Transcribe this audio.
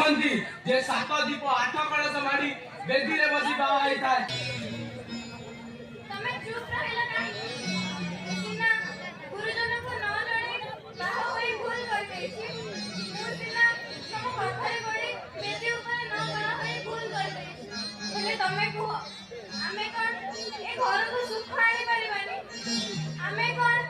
कहती जे 7 दीप 8 कलश मारी बेदी रे बसी बाहा होई थाए। तमे चुप रहिला काहे? सिना गुरुजन को न जणे बाहा होई भूल कर देछि। मु सिना तम कथारे पड़ी बेदी ऊपर न बाहा होई भूल कर देछि। हेले तमे को आमे कोन ए घर को सुख आनी परिबानी? आमे कोन